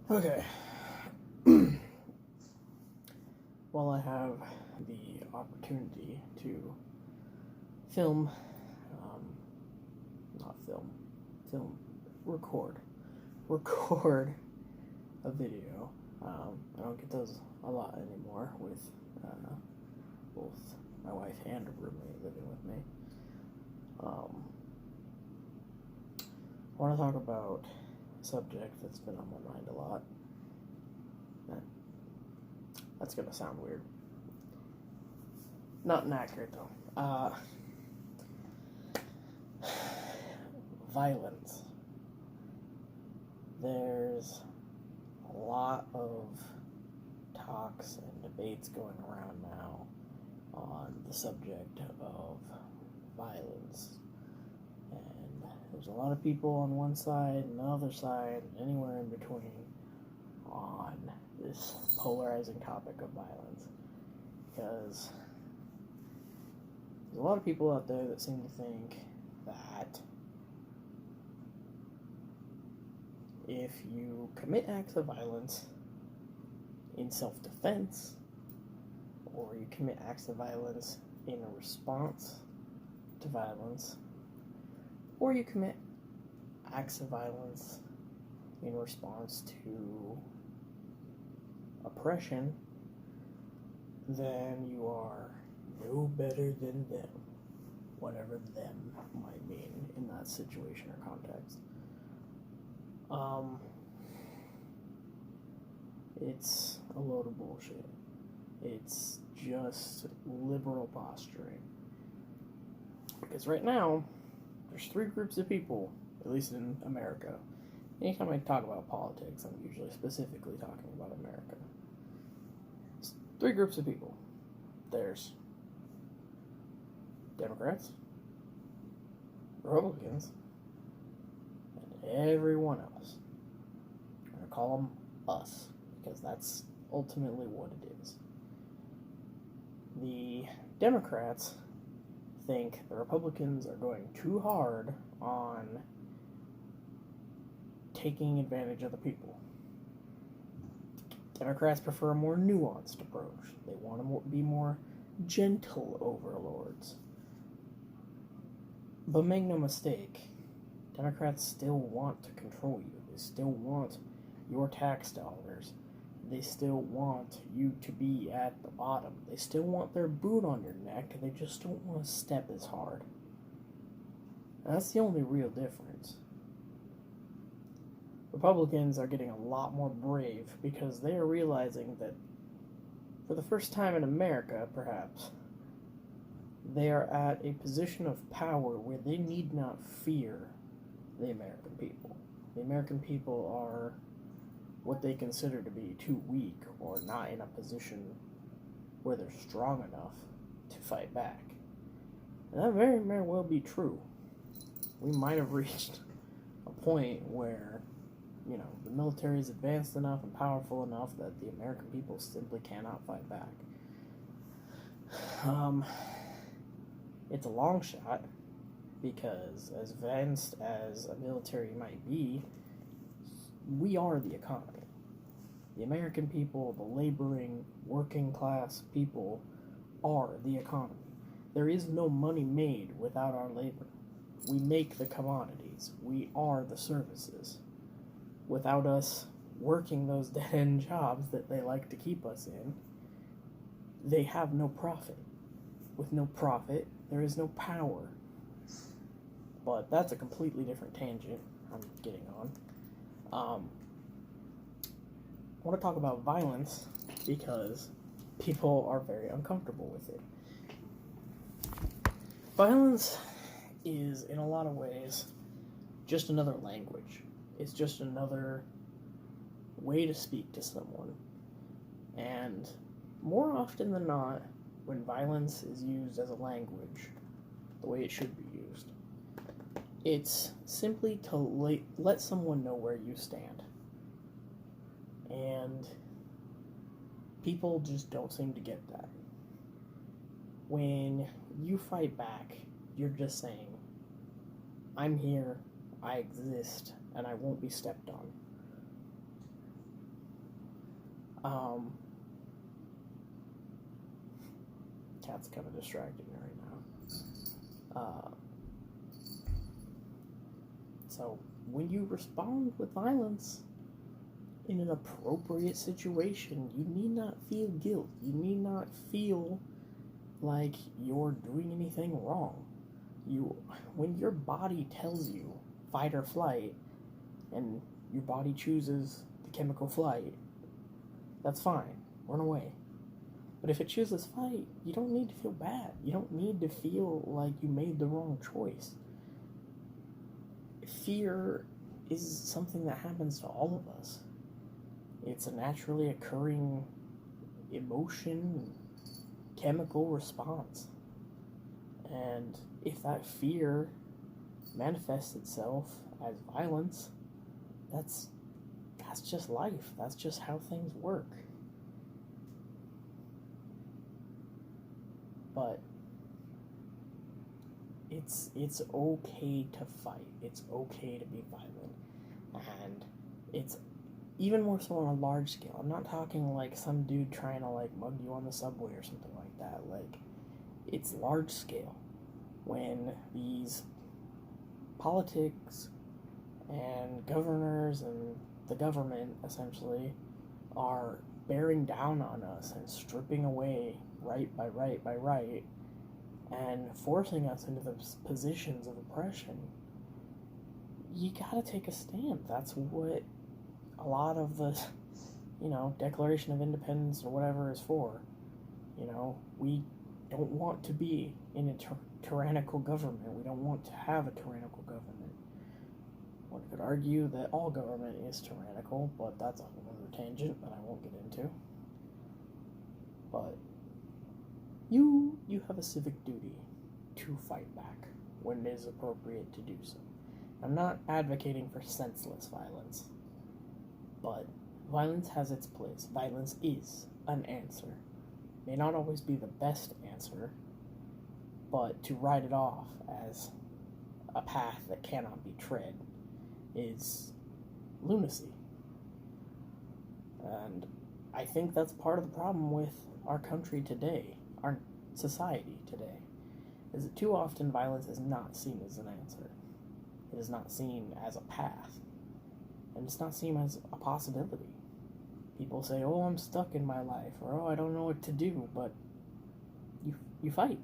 Okay. While I have the opportunity to film, not film, film, record a video. I don't get those a lot anymore with both my wife and a roommate living with me. I want to talk about a subject that's been on my mind a lot. That's gonna sound weird. Not inaccurate though. Violence. There's a lot of talks and debates going around now on the subject of violence. And there's a lot of people on one side and the other side, and anywhere in between, on this polarizing topic of violence. Because there's a lot of people out there that seem to think that if you commit acts of violence in self-defense, or you commit acts of violence in a response to violence, or you commit acts of violence in response to oppression, then you are no better than them, whatever them might mean in that situation or context. It's a load of bullshit. It's just liberal posturing. Because right now, there's three groups of people, at least in America. Anytime I talk about politics, I'm usually specifically talking about America. It's three groups of people. There's Democrats, Republicans, and everyone else. I'm going to call them us, because that's ultimately what it is. The Democrats think the Republicans are going too hard on taking advantage of the people. Democrats prefer a more nuanced approach. They want to be more gentle overlords. But make no mistake, Democrats still want to control you. They still want your tax dollars. They still want you to be at the bottom. They still want their boot on your neck. They just don't want to step as hard. And that's the only real difference. Republicans are getting a lot more brave because they are realizing that for the first time in America, perhaps, they are at a position of power where they need not fear the American people. The American people are what they consider to be too weak or not in a position where they're strong enough to fight back. And that very may well be true. We might have reached a point where, the military is advanced enough and powerful enough that the American people simply cannot fight back. It's a long shot, because as advanced as a military might be, we are the economy. The American people, the laboring, working class people, are the economy. There is no money made without our labor. We make the commodities. We are the services. Without us working those dead-end jobs that they like to keep us in, they have no profit. With no profit, there is no power. But that's a completely different tangent I'm getting on. I want to talk about violence because people are very uncomfortable with it. Violence is, in a lot of ways, just another language. It's just another way to speak to someone. And more often than not, when violence is used as a language, the way it should be used, it's simply to let someone know where you stand. And people just don't seem to get that. When you fight back, you're just saying, I'm here, I exist, and I won't be stepped on. Um, cat's kind of distracting me right now. So when you respond with violence in an appropriate situation, you need not feel guilt. You need not feel like you're doing anything wrong. When your body tells you fight or flight, and your body chooses the chemical flight, that's fine. Run away. But if it chooses fight, you don't need to feel bad. You don't need to feel like you made the wrong choice. Fear is something that happens to all of us. It's a naturally occurring emotion, chemical response. And if that fear manifests itself as violence, that's just life. That's just how things work. But it's okay to fight. It's okay to be violent. And it's even more so on a large scale. I'm not talking like some dude trying to like mug you on the subway or something like that. Like, it's large scale when these politics and governors and the government essentially are bearing down on us and stripping away right by right by right and forcing us into the positions of oppression. You gotta take a stand. That's what a lot of the, Declaration of Independence or whatever is for. We don't want to be in a tyrannical government. We don't want to have a tyrannical government. One could argue that all government is tyrannical, but that's a whole other tangent that I won't get into. But you have a civic duty to fight back when it is appropriate to do so. I'm not advocating for senseless violence, but violence has its place. Violence is an answer. May not always be the best answer, but to write it off as a path that cannot be tread is lunacy. And I think that's part of the problem with our country today, our society today, is that too often violence is not seen as an answer. It is not seen as a path. And it's not seen as a possibility. People say, oh, I'm stuck in my life, or oh, I don't know what to do, but you fight.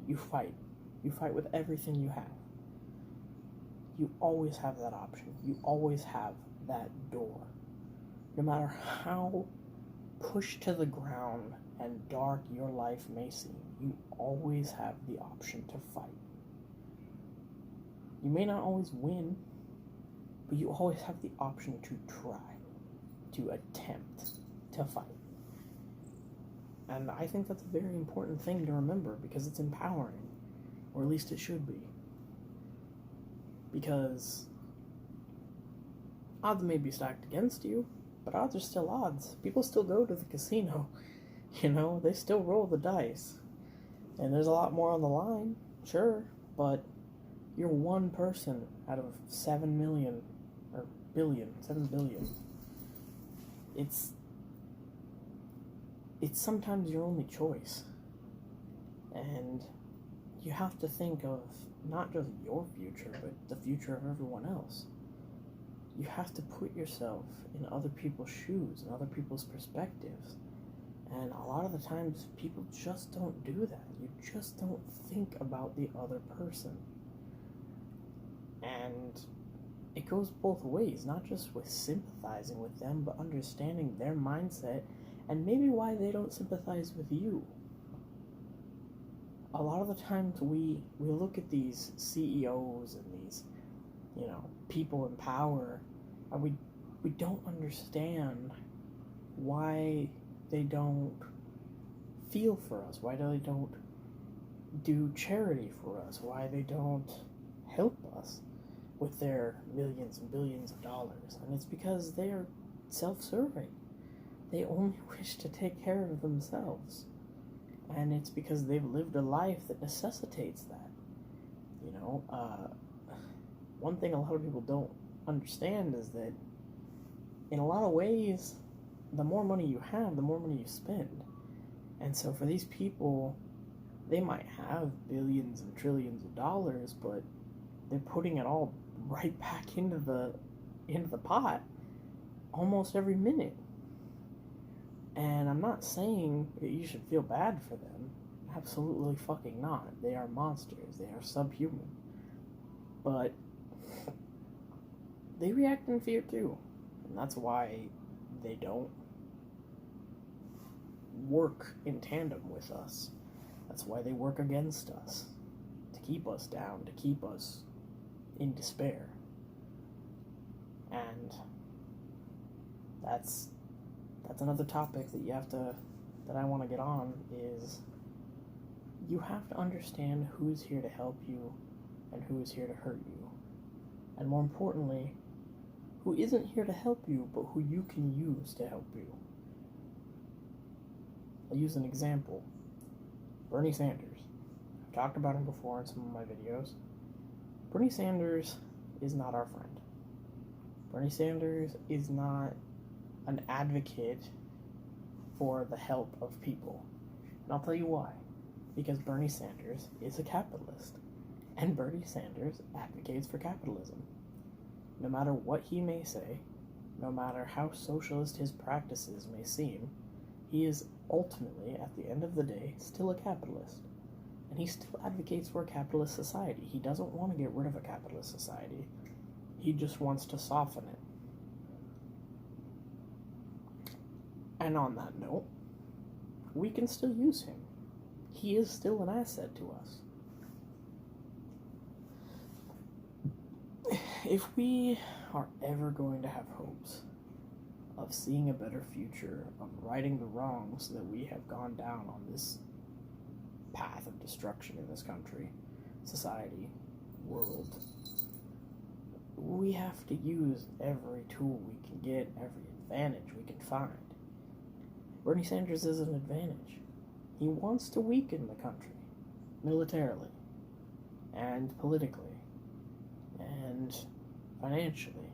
You fight. You fight with everything you have. You always have that option. You always have that door. No matter how pushed to the ground and dark your life may seem, you always have the option to fight. You may not always win, but you always have the option to try, to attempt to fight. And I think that's a very important thing to remember because it's empowering, or at least it should be. Because odds may be stacked against you, but odds are still odds. People still go to the casino, they still roll the dice. And there's a lot more on the line, sure, but you're one person out of 7 million, or billion, 7 billion. It's sometimes your only choice. And you have to think of not just your future, but the future of everyone else. You have to put yourself in other people's shoes and other people's perspectives. And a lot of the times, people just don't do that. You just don't think about the other person. And it goes both ways, not just with sympathizing with them, but understanding their mindset and maybe why they don't sympathize with you. A lot of the times we look at these CEOs and these, people in power, and we don't understand why they don't feel for us, why they don't do charity for us, why they don't help us with their millions and billions of dollars. And it's because they are self-serving. They only wish to take care of themselves. And it's because they've lived a life that necessitates that. One thing a lot of people don't understand is that in a lot of ways, the more money you have, the more money you spend. And so for these people, they might have billions and trillions of dollars, but they're putting it all right back into the pot almost every minute. And I'm not saying that you should feel bad for them. Absolutely fucking not. They are monsters. They are subhuman. But they react in fear too. And that's why they don't work in tandem with us. That's why they work against us. To keep us down, to keep us in despair. And that's another topic that I want to get on, is you have to understand who's here to help you and who is here to hurt you. And more importantly, who isn't here to help you, but who you can use to help you. I'll use an example. Bernie Sanders. I've talked about him before in some of my videos. Bernie Sanders is not our friend. Bernie Sanders is not an advocate for the help of people. And I'll tell you why. Because Bernie Sanders is a capitalist. And Bernie Sanders advocates for capitalism. No matter what he may say, no matter how socialist his practices may seem, he is ultimately, at the end of the day, still a capitalist. And he still advocates for a capitalist society. He doesn't want to get rid of a capitalist society. He just wants to soften it. And on that note, we can still use him. He is still an asset to us. If we are ever going to have hopes of seeing a better future, of righting the wrongs that we have gone down on this path of destruction in this country, society, world, we have to use every tool we can get, every advantage we can find. Bernie Sanders is an advantage. He wants to weaken the country, militarily, and politically, and financially.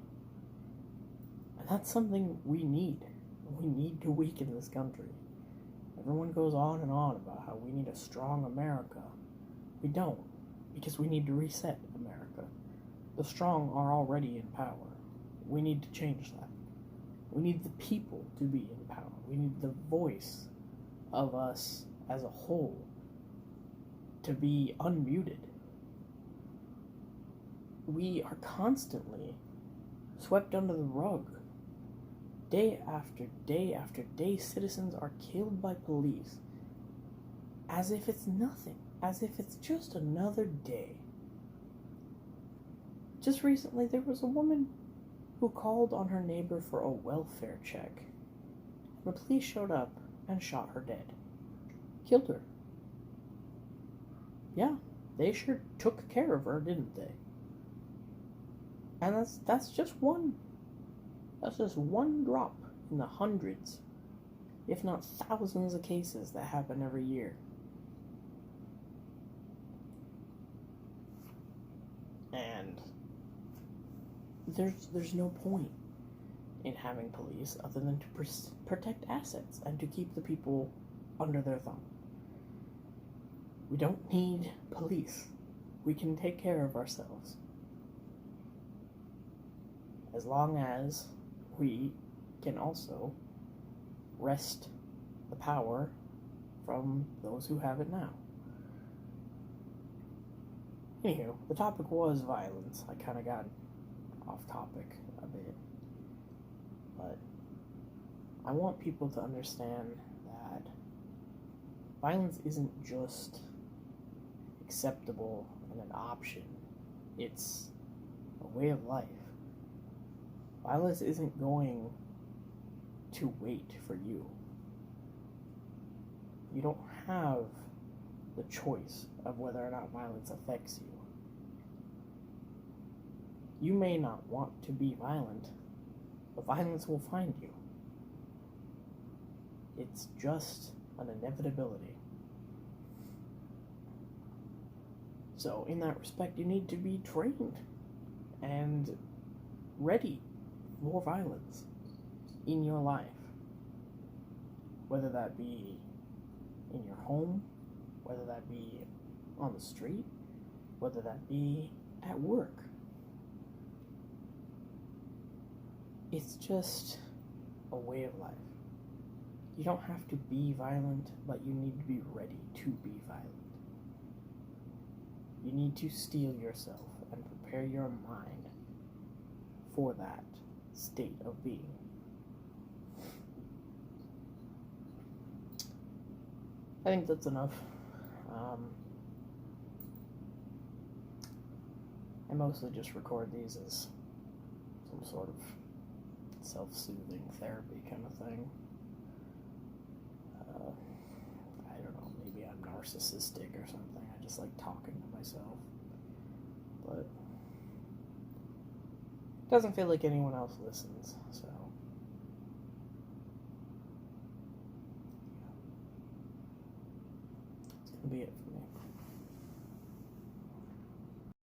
And that's something we need. We need to weaken this country. Everyone goes on and on about how we need a strong America. We don't, because we need to reset America. The strong are already in power. We need to change that. We need the people to be in power. We need the voice of us as a whole to be unmuted. We are constantly swept under the rug. Day after day after day, citizens are killed by police as if it's nothing, as if it's just another day. Just recently, there was a woman who called on her neighbor for a welfare check. The police showed up and shot her dead. Killed her. Yeah, they sure took care of her, didn't they? And that's just one drop in the hundreds, if not thousands of cases that happen every year. And there's no point in having police other than to protect assets and to keep the people under their thumb. We don't need police. We can take care of ourselves. As long as we can also wrest the power from those who have it now. Anywho, the topic was violence. I kind of got off topic a bit. But I want people to understand that violence isn't just acceptable and an option. It's a way of life. Violence isn't going to wait for you. You don't have the choice of whether or not violence affects you. You may not want to be violent, but violence will find you. It's just an inevitability. So, in that respect, you need to be trained and ready for violence in your life. whether that be in your home, whether that be on the street, whether that be at work. It's just a way of life. You don't have to be violent, but you need to be ready to be violent. You need to steel yourself and prepare your mind for that state of being. I think that's enough. I mostly just record these as some sort of self-soothing therapy kind of thing. I don't know, maybe I'm narcissistic or something. I just like talking to myself. But it doesn't feel like anyone else listens, so. It's gonna be it for me.